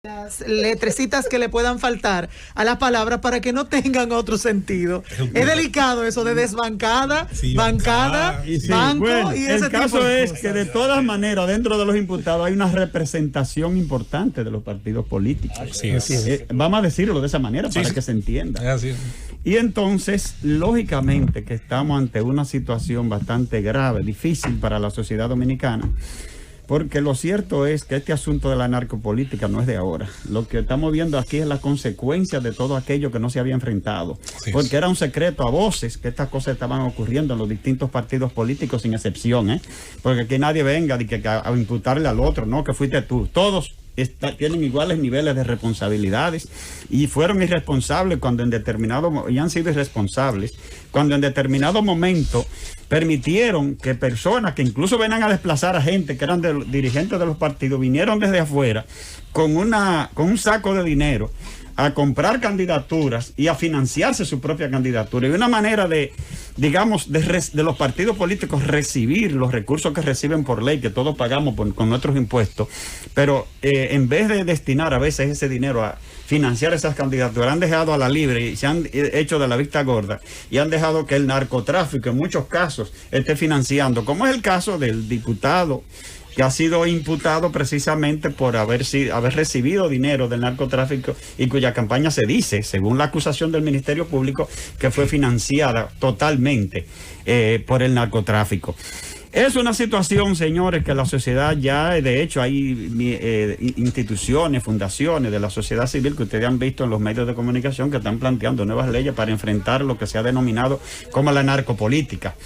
las letrecitas que le puedan faltar a las palabras para que no tengan otro sentido. Es delicado eso de desbancada, sí, bancada, sí, banco, bueno, y ese el caso tipo de es cosas. que de todas maneras dentro de los imputados hay una representación importante de los partidos políticos. Así es. Vamos a decirlo de esa manera para sí. que se entienda. Es así. Y entonces, lógicamente que estamos ante una situación bastante grave, difícil para la sociedad dominicana, porque lo cierto es que este asunto de la narcopolítica no es de ahora. Lo que estamos viendo aquí es la consecuencia de todo aquello que no se había enfrentado, porque era un secreto a voces que estas cosas estaban ocurriendo en los distintos partidos políticos sin excepción, porque aquí nadie venga a imputarle al otro, no, que fuiste tú, todos tienen iguales niveles de responsabilidades y fueron irresponsables cuando en determinado y han sido irresponsables cuando en determinado momento permitieron que personas que incluso venían a desplazar a gente que eran dirigentes de los partidos, vinieron desde afuera con un saco de dinero a comprar candidaturas y a financiarse su propia candidatura. Y una manera de, digamos, de los partidos políticos recibir los recursos que reciben por ley, que todos pagamos con nuestros impuestos, pero en vez de destinar a veces ese dinero a financiar esas candidaturas, han dejado a la libre y se han hecho de la vista gorda y han dejado que el narcotráfico en muchos casos esté financiando, como es el caso del diputado que ha sido imputado precisamente por haber recibido dinero del narcotráfico y cuya campaña se dice, según la acusación del Ministerio Público, que fue financiada totalmente por el narcotráfico. Es una situación, señores, que la sociedad ya, de hecho, hay instituciones, fundaciones de la sociedad civil que ustedes han visto en los medios de comunicación que están planteando nuevas leyes para enfrentar lo que se ha denominado como la narcopolítica.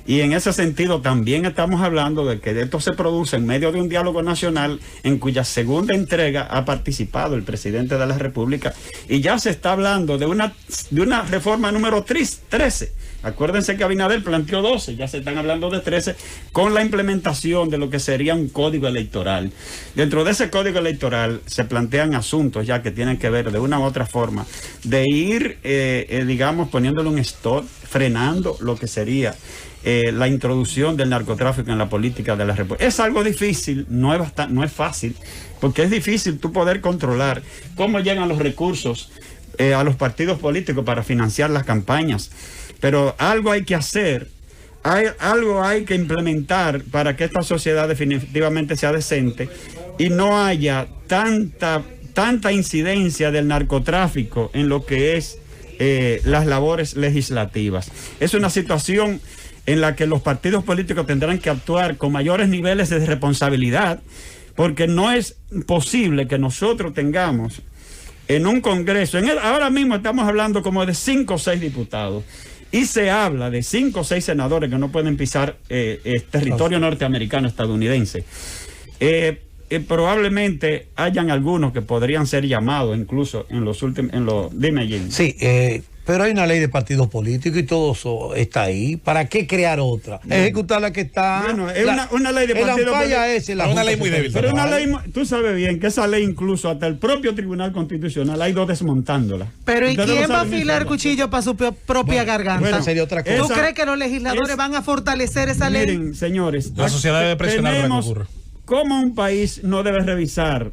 Y en ese sentido también estamos hablando de que esto se produce en medio de un diálogo nacional en cuya segunda entrega ha participado el presidente de la República y ya se está hablando de una reforma número 13. Acuérdense que Abinader planteó 12, ya se están hablando de 13 con la implementación de lo que sería un código electoral. Dentro de ese código electoral se plantean asuntos ya que tienen que ver de una u otra forma de ir, digamos, poniéndole un stop, frenando lo que sería la introducción del narcotráfico en la política de la República. Es algo difícil, no es fácil, porque es difícil tú poder controlar cómo llegan los recursos a los partidos políticos para financiar las campañas. Pero algo hay que hacer, algo hay que implementar para que esta sociedad definitivamente sea decente y no haya tanta incidencia del narcotráfico en lo que es las labores legislativas. Es una situación en la que los partidos políticos tendrán que actuar con mayores niveles de responsabilidad, porque no es posible que nosotros tengamos en un Congreso, ahora mismo estamos hablando como de 5 o 6 diputados, y se habla de 5 o 6 senadores que no pueden pisar territorio norteamericano estadounidense. Probablemente hayan algunos que podrían ser llamados incluso en los últimos, dime, Jim. Sí, pero hay una ley de partidos políticos y todo eso está ahí. ¿Para qué crear otra? Ejecutar la que está. Bueno, es una ley de partidos políticos. Es una ley muy débil. Pero una ley, tú sabes bien que esa ley incluso hasta el propio Tribunal Constitucional ha ido desmontándola. Pero ¿y quién va a afilar cuchillo para su propia garganta? Bueno, sería otra cosa. ¿Tú crees que los legisladores van a fortalecer esa ley? Miren, señores, la sociedad debe presionar para que ocurra. ¿Cómo un país no debe revisar,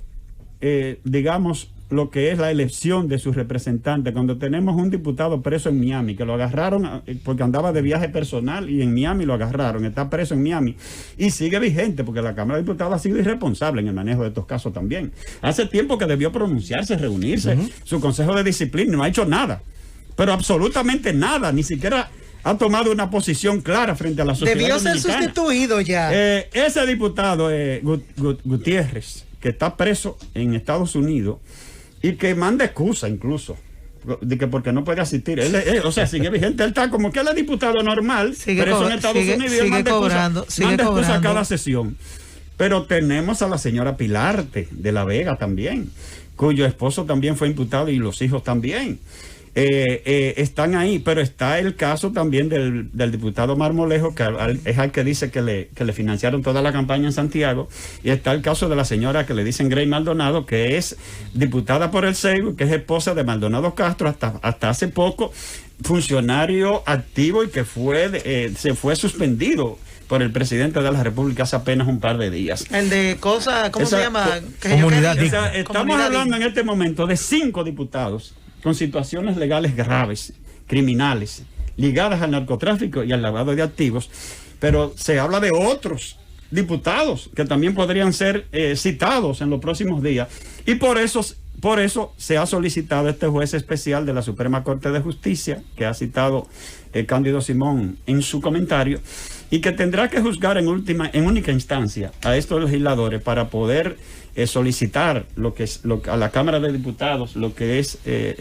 digamos, lo que es la elección de sus representantes? Cuando tenemos un diputado preso en Miami, que lo agarraron porque andaba de viaje personal y en Miami lo agarraron, está preso en Miami y sigue vigente porque la Cámara de Diputados ha sido irresponsable en el manejo de estos casos también. Hace tiempo que debió pronunciarse, reunirse, su Consejo de Disciplina no ha hecho nada, pero absolutamente nada, ni siquiera ha tomado una posición clara frente a la sociedad Debió dominicana. ser sustituido ya. Ese diputado, Gutiérrez, que está preso en Estados Unidos y que manda excusa incluso de que porque no puede asistir. O sea, sigue vigente. Él está como que él es diputado normal, preso en Estados Unidos y él manda excusa a cada sesión. Pero tenemos a la señora Pilarte de La Vega también, cuyo esposo también fue imputado y los hijos también. Están ahí, pero está el caso también del diputado Marmolejo, que es al que dice que le financiaron toda la campaña en Santiago, y está el caso de la señora que le dicen Grey Maldonado, que es diputada por el CEU, que es esposa de Maldonado Castro, hasta hace poco funcionario activo y que se fue suspendido por el presidente de la República hace apenas un par de días. El de cosas, ¿cómo se llama? Comunidad O sea, estamos hablando en este momento de 5 diputados con situaciones legales graves, criminales, ligadas al narcotráfico y al lavado de activos, pero se habla de otros diputados que también podrían ser citados en los próximos días, y por eso se ha solicitado este juez especial de la Suprema Corte de Justicia, que ha citado Cándido Simón en su comentario, y que tendrá que juzgar en única instancia a estos legisladores para poder solicitar a la Cámara de Diputados lo que es,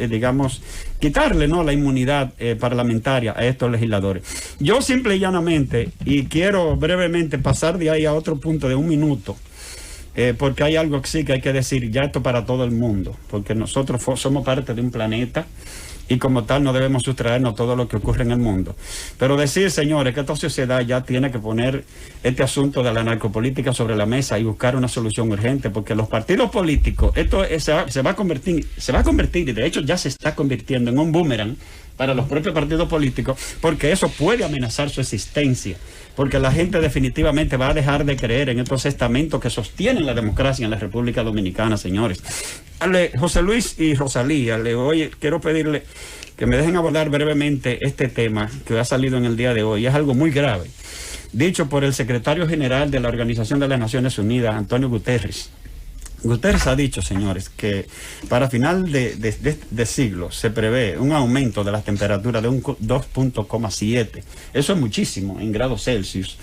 digamos, quitarle, ¿no?, la inmunidad parlamentaria a estos legisladores. Yo simple y llanamente, y quiero brevemente pasar de ahí a otro punto de 1 minuto, porque hay algo que sí que hay que decir, ya esto para todo el mundo, porque nosotros somos parte de un planeta y como tal no debemos sustraernos todo lo que ocurre en el mundo. Pero decir, señores, que esta sociedad ya tiene que poner este asunto de la narcopolítica sobre la mesa y buscar una solución urgente, porque los partidos políticos, esto se va a convertir, y de hecho ya se está convirtiendo en un boomerang para los propios partidos políticos, porque eso puede amenazar su existencia, porque la gente definitivamente va a dejar de creer en estos estamentos que sostienen la democracia en la República Dominicana, señores. José Luis y Rosalía, hoy quiero pedirle que me dejen abordar brevemente este tema que ha salido en el día de hoy. Es algo muy grave, dicho por el secretario general de la Organización de las Naciones Unidas, Antonio Guterres. Guterres ha dicho, señores, que para final de siglo se prevé un aumento de las temperaturas de un 2,7. Eso es muchísimo en grados Celsius.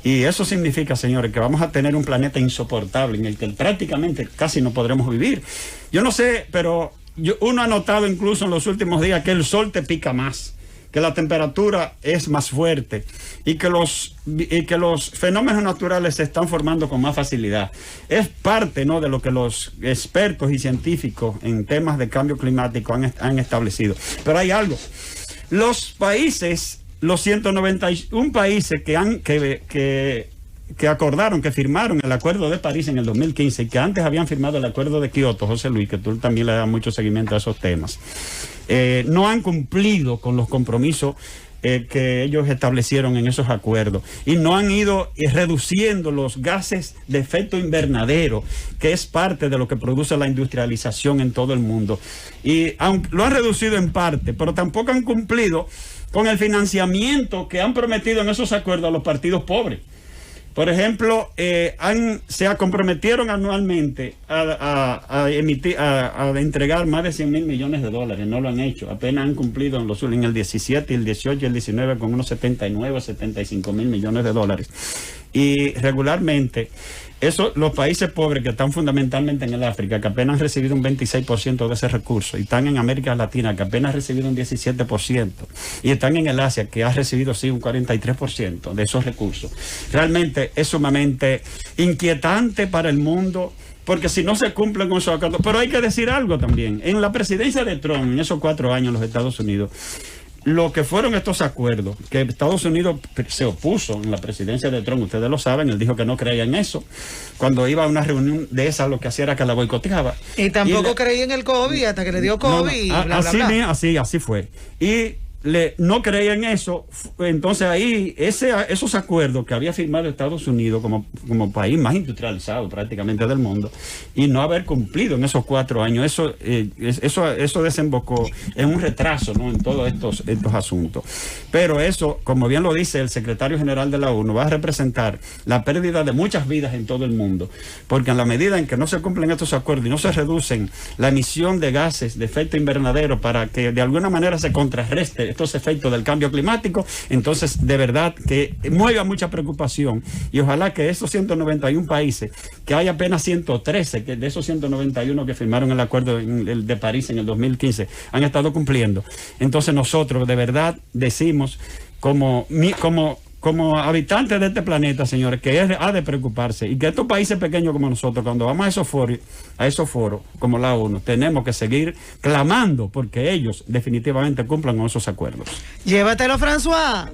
Y eso significa, señores, que vamos a tener un planeta insoportable en el que prácticamente casi no podremos vivir. Yo no sé, pero uno ha notado incluso en los últimos días que el sol te pica más, que la temperatura es más fuerte y que los fenómenos naturales se están formando con más facilidad. Es parte, ¿no?, de lo que los expertos y científicos en temas de cambio climático han establecido. Pero hay algo. Los 191 países que acordaron, que firmaron el Acuerdo de París en el 2015 y que antes habían firmado el Acuerdo de Kioto, José Luis, que tú también le das mucho seguimiento a esos temas, no han cumplido con los compromisos que ellos establecieron en esos acuerdos y no han ido reduciendo los gases de efecto invernadero, que es parte de lo que produce la industrialización en todo el mundo. Y lo han reducido en parte, pero tampoco han cumplido con el financiamiento que han prometido en esos acuerdos a los partidos pobres. Por ejemplo, se comprometieron anualmente a entregar más de 100 mil millones de dólares. No lo han hecho. Apenas han cumplido en el 17, el 18 y el 19 con unos 79, 75 mil millones de dólares. Y regularmente, los países pobres que están fundamentalmente en el África, que apenas han recibido un 26% de ese recurso, y están en América Latina, que apenas han recibido un 17%, y están en el Asia, que ha recibido sí un 43% de esos recursos. Realmente es sumamente inquietante para el mundo, porque si no se cumplen con esos acuerdos. Pero hay que decir algo también. En la presidencia de Trump, en esos 4 años en los Estados Unidos, lo que fueron estos acuerdos, que Estados Unidos se opuso en la presidencia de Trump, ustedes lo saben, él dijo que no creía en eso. Cuando iba a una reunión de esa, lo que hacía era que la boicoteaba. Y tampoco creía en el COVID hasta que le dio COVID. Así fue. Y no creía en eso. Entonces ahí esos acuerdos que había firmado Estados Unidos como país más industrializado prácticamente del mundo, y no haber cumplido en esos 4 años, eso desembocó en un retraso, ¿no?, en todos estos asuntos. Pero eso, como bien lo dice el secretario general de la ONU, va a representar la pérdida de muchas vidas en todo el mundo, porque en la medida en que no se cumplen estos acuerdos y no se reducen la emisión de gases de efecto invernadero para que de alguna manera se contrarreste estos efectos del cambio climático, entonces de verdad que mueva mucha preocupación, y ojalá que esos 191 países, que hay apenas 113 de esos 191 que firmaron el acuerdo de París en el 2015, han estado cumpliendo. Entonces nosotros de verdad decimos como habitantes de este planeta, señores, que ha de preocuparse, y que estos países pequeños como nosotros, cuando vamos a esos foros como la ONU, tenemos que seguir clamando porque ellos definitivamente cumplan con esos acuerdos. Llévatelo, François.